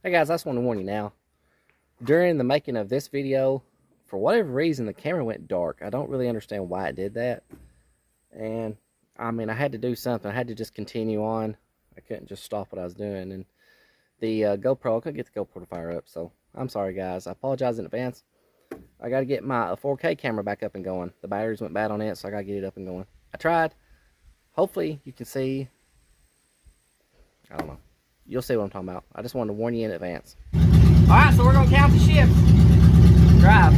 Hey guys, I just want to warn you now. During the making of this video, for whatever reason, the camera went dark. I don't really understand why it did that. And, I mean, I had to do something. I had to just continue on. I couldn't just stop what I was doing. And the GoPro, I couldn't get the GoPro to fire up. So, I'm sorry guys. I apologize in advance. I got to get my 4K camera back up and going. The batteries went bad on it, so I got to get it up and going. I tried. Hopefully, you can see. I don't know. You'll see what I'm talking about. I just wanted to warn you in advance. Alright, so we're going to count the shifts. Drive.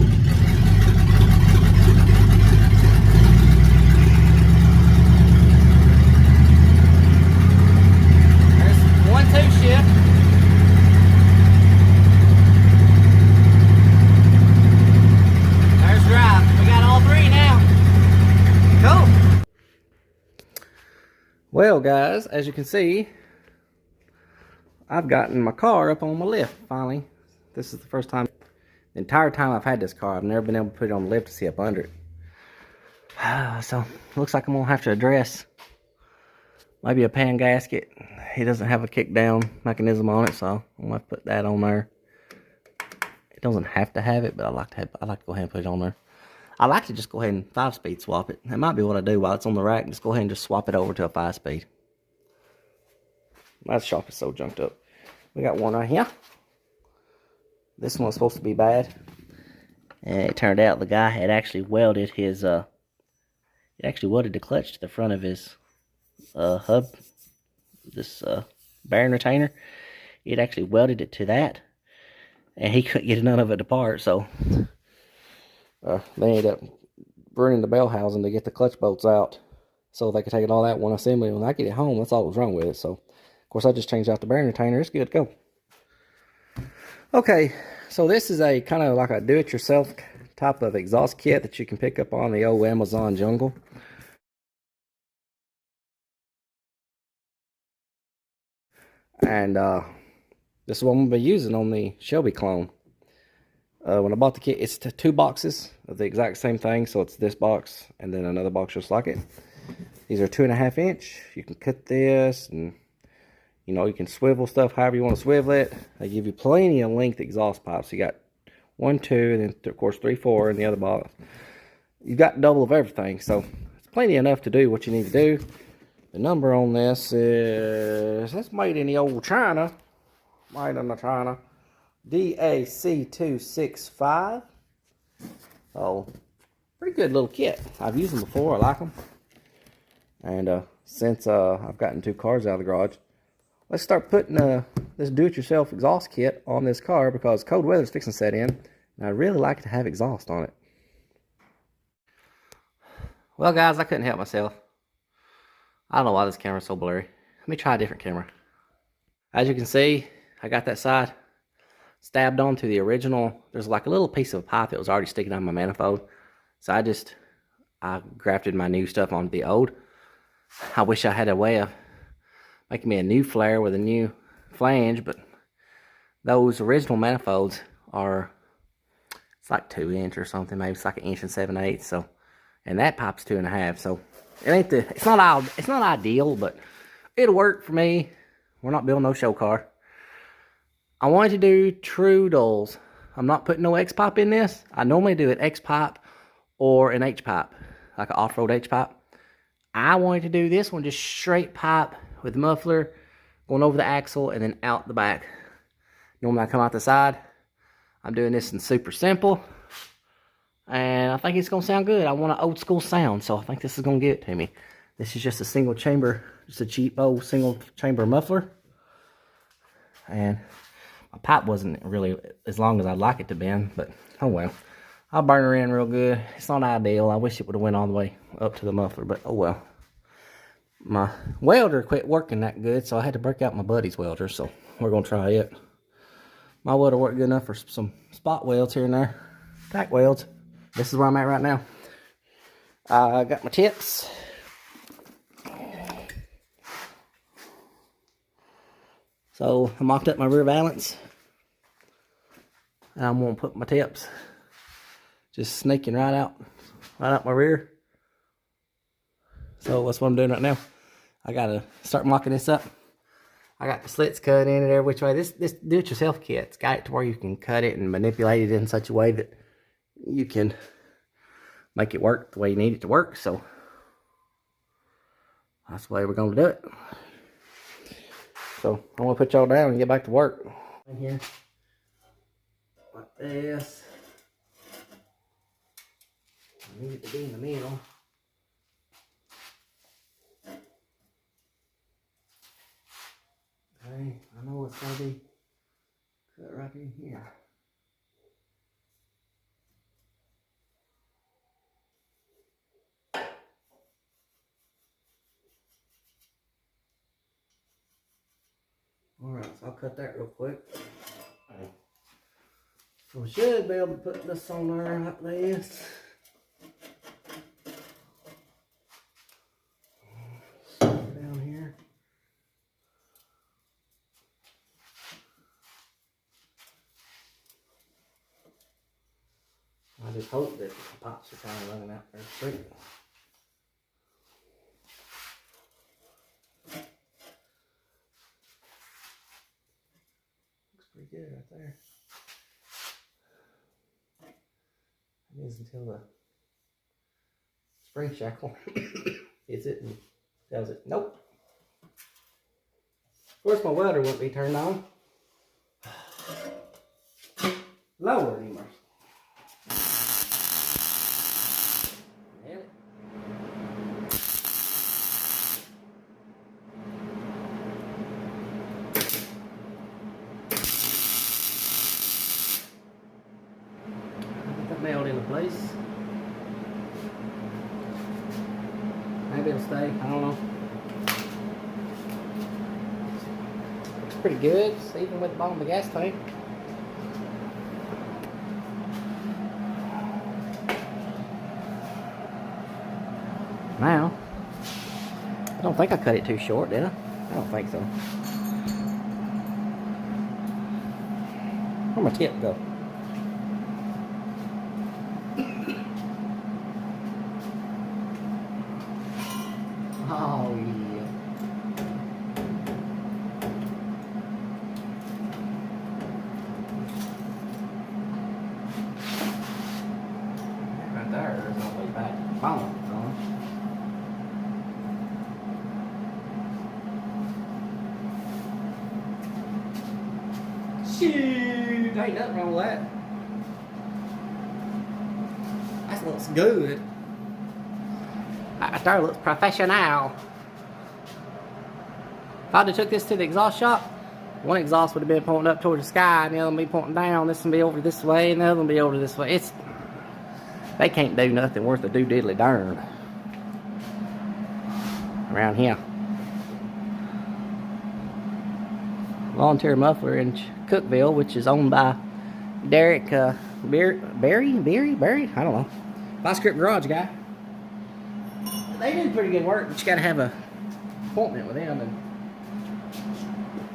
There's 1-2 shift. There's drive. We got all three now. Cool. Well, guys, as you can see, I've gotten my car up on my lift, finally. This is the first time, the entire time I've had this car, I've never been able to put it on the lift to see up under it. So, looks like I'm going to have to address maybe a pan gasket. He doesn't have a kick down mechanism on it, so I'm going to have to put that on there. It doesn't have to have it, but I like to go ahead and put it on there. I like to just go ahead and 5-speed swap it. That might be what I do while it's on the rack. Just go ahead and just swap it over to a 5-speed. My shop is so junked up. We got one right here. This one's supposed to be bad. And it turned out the guy had actually welded his, the clutch to the front of his hub. This bearing retainer. He had actually welded it to that. And he couldn't get none of it apart, so they ended up burning the bell housing to get the clutch bolts out so they could take it all out one assembly. When I get it home, that's all that was wrong with it. So, of course, I just changed out the bearing retainer. It's good to go. Okay, so this is a kind of like a do-it-yourself type of exhaust kit that you can pick up on the old Amazon jungle. And this is what I'm going to be using on the Shelby clone. When I bought the kit, it's 2 boxes of the exact same thing. So it's this box and then another box just like it. These are 2.5 inch. You can cut this and, you know, you can swivel stuff however you want to swivel it. They give you plenty of length exhaust pipes. You got 1, 2, and then of course 3, 4 in the other box. You've got double of everything. So it's plenty enough to do what you need to do. The number on this is, that's made in the old China. Made in the China. DAC265. Oh, pretty good little kit. I've used them before. I like them. And since I've gotten 2 cars out of the garage, let's start putting this do-it-yourself exhaust kit on this car because cold weather's fixing to set in, and I really like to have exhaust on it. Well, guys, I couldn't help myself. I don't know why this camera's so blurry. Let me try a different camera. As you can see, I got that side stabbed onto the original. There's like a little piece of pipe that was already sticking out of my manifold. So I grafted my new stuff onto the old. I wish I had a way of making me a new flare with a new flange, but those original manifolds are, it's like 2 inch or something. Maybe it's like 1 7/8 inch. So, and that pipe's 2.5. So it ain't it's not ideal, but it'll work for me. We're not building no show car. I wanted to do true dulls. I'm not putting no X pipe in this. I normally do an X pipe or an H pipe, like an off-road H pipe. I wanted to do this one just straight pipe with the muffler going over the axle and then out the back. Normally I come out the side. I'm doing this in super simple. And I think it's going to sound good. I want an old school sound, so I think this is going to give it to me. This is just a single chamber, just a cheap old single chamber muffler. And my pipe wasn't really as long as I'd like it to be, but oh well. I'll burn her in real good. It's not ideal. I wish it would have went all the way up to the muffler, but oh well. My welder quit working that good, so I had to break out my buddy's welder, so we're going to try it. My welder worked good enough for some spot welds here and there. Tack welds. This is where I'm at right now. I got my tips. So I mocked up my rear valance. And I'm going to put my tips just sneaking right out my rear. So that's what I'm doing right now. I gotta start mocking this up. I got the slits cut in it every which way. This do-it-yourself kit's got it to where you can cut it and manipulate it in such a way that you can make it work the way you need it to work. So that's the way we're going to do it. So I'm going to put y'all down and get back to work. In here, like this. I need it to be in the middle. Okay, I know it's going to be cut right in here. Alright, so I'll cut that real quick. So we should be able to put this on there like this. Down here. I just hope that the pops are kind of running out there straight. Looks pretty good right there. It is until the spring shackle hits it and tells it nope. Of course my welder won't be turned on. Lower anymore. Nailed into place. Maybe it'll stay, I don't know. Looks pretty good, it's even with the bottom of the gas tank. Now, I don't think I cut it too short, did I? I don't think so. Where'd my tip go? Oh, yeah. Right there, there's no way back. Follow. Shoot! Ain't nothing wrong with that. That looks good. That there looks professional. If I'd have took this to the exhaust shop, one exhaust would have been pointing up towards the sky and the other one be pointing down. This one be over this way and the other one be over this way. They can't do nothing worth a do-diddly darn around here. Volunteer Muffler in Cookeville, which is owned by Derek Berry? I don't know. Vice Grip Garage guy. They do pretty good work, but you gotta have an appointment with them, and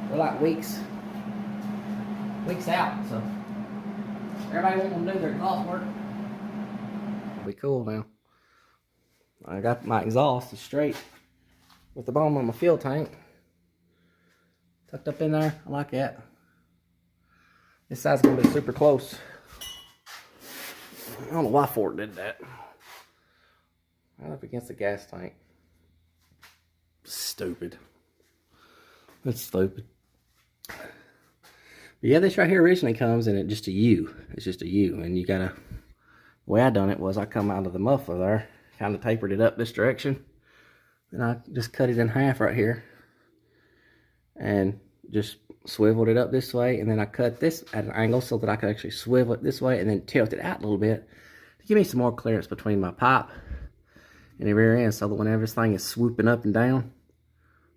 they're like weeks out, so everybody wants them to do their exhaust work. It'll be cool now. I got my exhaust straight with the bottom of my fuel tank tucked up in there. I like that. This side's gonna be super close. I don't know why Ford did that. Right up against the gas tank. Stupid. That's stupid. But yeah, this right here originally comes in just a U. It's just a U, and you gotta. The way I done it was I come out of the muffler there, kind of tapered it up this direction, then I just cut it in half right here, and just swiveled it up this way, and then I cut this at an angle so that I could actually swivel it this way, and then tilt it out a little bit to give me some more clearance between my pipe and the rear end, so that whenever this thing is swooping up and down,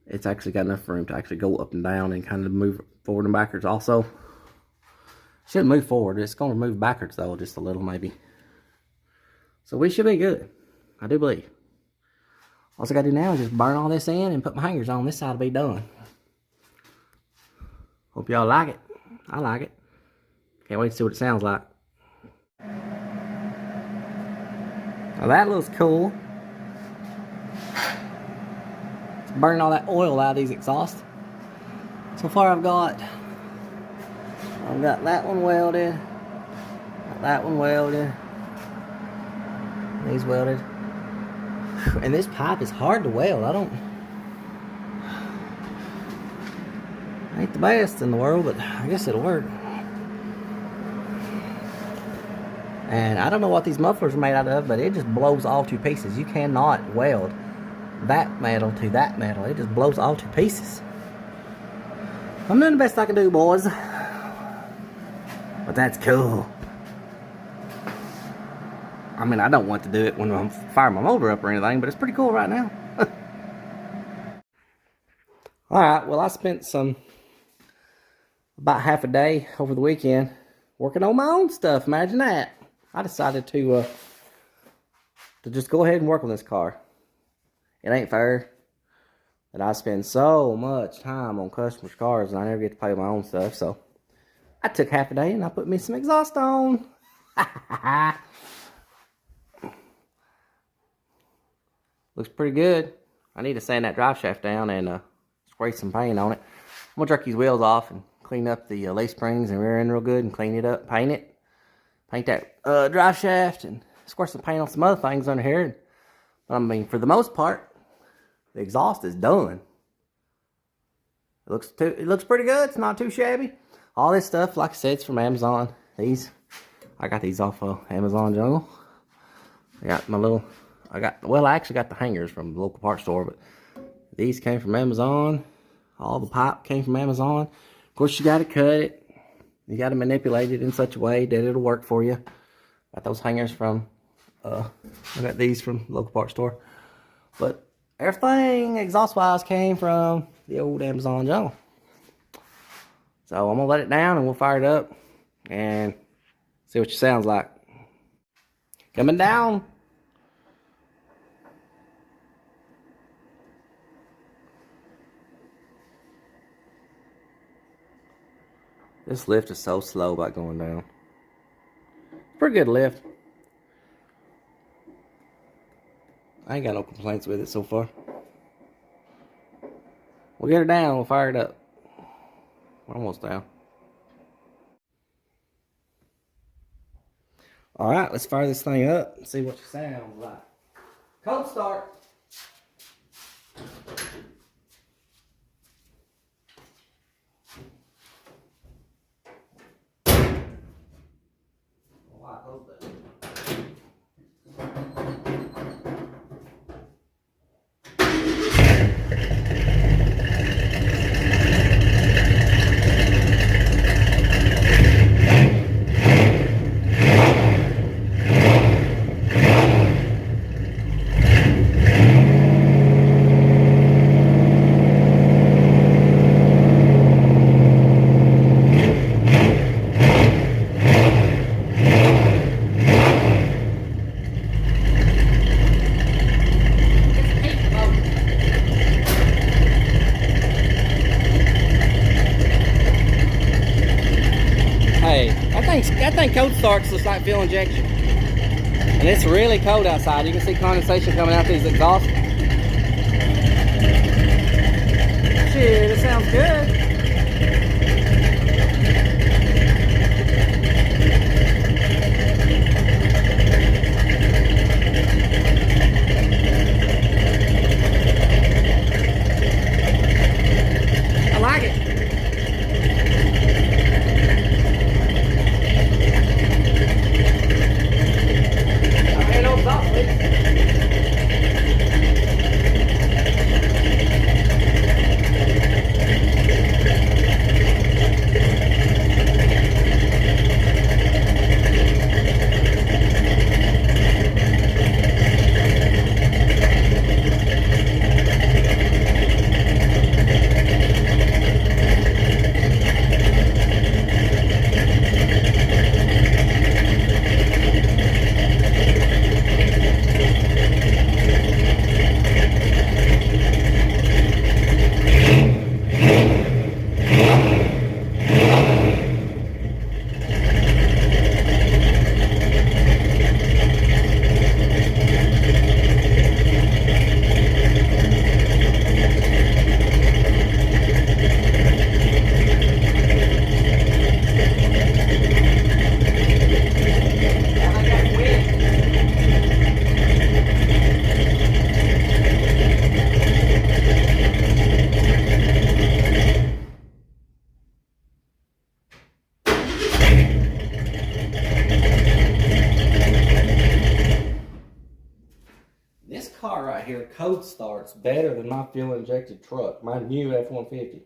it's actually got enough room to actually go up and down and kind of move forward and backwards also. Shouldn't move forward, it's going to move backwards though, just a little maybe. So we should be good, I do believe. All I got to do now is just burn all this in and put my hangers on. This side will be done. Hope y'all like it. I like it. Can't wait to see what it sounds like. Now that looks cool. It's burning all that oil out of these exhausts. So far I've got that one welded, got that one welded, these welded. And this pipe is hard to weld. Ain't the best in the world, but I guess it'll work. And I don't know what these mufflers are made out of, but it just blows all to pieces. You cannot weld that metal to that metal. It just blows all to pieces. I'm doing the best I can do, boys. But that's cool. I mean, I don't want to do it when I'm firing my motor up or anything, but it's pretty cool right now. Alright, well, I spent about half a day over the weekend working on my own stuff. Imagine that. I decided to just go ahead and work on this car. It ain't fair that I spend so much time on customers' cars and I never get to play with my own stuff. So I took half a day and I put me some exhaust on. Looks pretty good. I need to sand that drive shaft down and spray some paint on it. I'm gonna jerk these wheels off and clean up the leaf springs and rear end real good and clean it up, paint it. Paint that drive shaft and squirt some paint on some other things under here. I mean, for the most part, the exhaust is done. It looks pretty good. It's not too shabby. All this stuff, like I said, it's from Amazon. I got these off of Amazon Jungle. I actually got the hangers from the local parts store, but these came from Amazon. All the pipe came from Amazon. Of course, you got to cut it. You got to manipulate it in such a way that it'll work for you. Got those hangers from, I got these from the local parts store. But everything exhaust-wise came from the old Amazon Jungle. So I'm going to let it down and we'll fire it up and see what it sounds like. Coming down. This lift is so slow about going down. Pretty good lift. I ain't got no complaints with it so far. We'll get her down, we'll fire it up. We're almost down. Alright, let's fire this thing up and see what it sounds like. Cold start. That thing cold starts just like fuel injection. And it's really cold outside. You can see condensation coming out these exhausts. Shit, it sounds good. I like it. car right here code starts better than my fuel injected truck, my new F-150.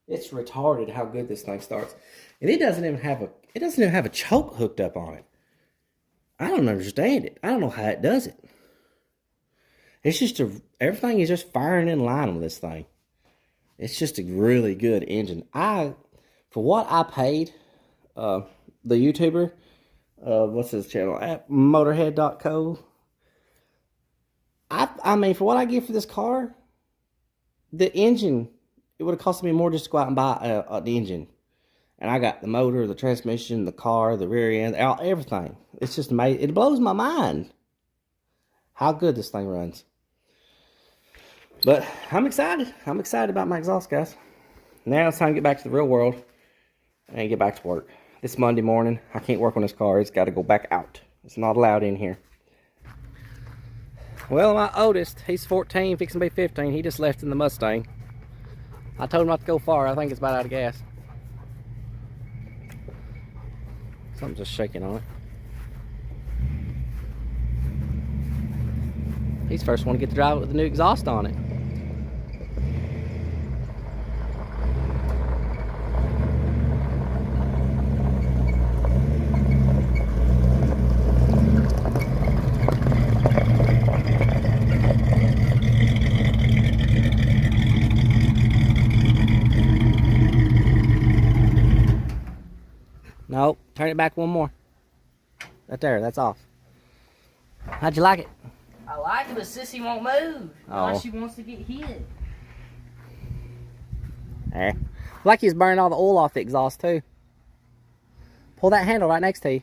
It's retarded how good this thing starts. And it doesn't even have a choke hooked up on it. I don't understand it. I don't know how it does it. It's just everything is just firing in line with this thing. It's just a really good engine. For what I paid, the YouTuber, what's his channel? At Motorhead.co. I mean, for what I get for this car, the engine, it would have cost me more just to go out and buy the engine. And I got the motor, the transmission, the car, the rear end, everything. It's just amazing. It blows my mind how good this thing runs. But I'm excited. I'm excited about my exhaust, guys. Now it's time to get back to the real world and get back to work. This Monday morning, I can't work on this car. It's got to go back out. It's not allowed in here. Well, my oldest, he's 14, fixing to be 15. He just left in the Mustang. I told him not to go far. I think it's about out of gas. Something's just shaking on it. He's the first one to get to drive it with the new exhaust on it. Nope, turn it back one more. Right there, that's off. How'd you like it? I like it, but Sissy won't move. Oh. She wants to get hit. There. Like he's burning all the oil off the exhaust too. Pull that handle right next to you.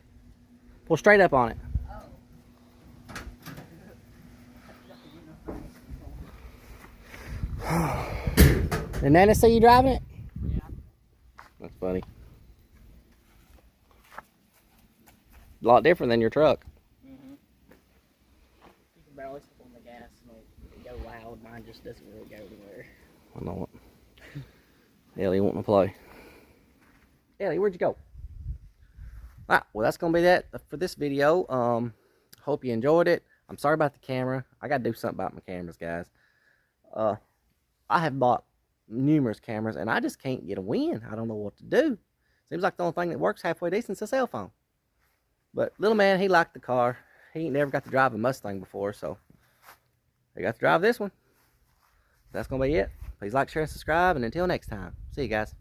Pull straight up on it. Oh. Did Nana see you driving it? Yeah. That's funny. A lot different than your truck. Mm-hmm. You can barely step on the gas and it go loud. Mine just doesn't really go anywhere. I know it. Ellie wanting to play. Ellie, where'd you go? Alright, well that's gonna be that for this video. Hope you enjoyed it. I'm sorry about the camera. I gotta do something about my cameras, guys. I have bought numerous cameras and I just can't get a win. I don't know what to do. Seems like the only thing that works halfway decent is a cell phone. But little man, he liked the car. He ain't never got to drive a Mustang before, so he got to drive this one. That's gonna be it. Please like, share, and subscribe, and until next time, see you guys.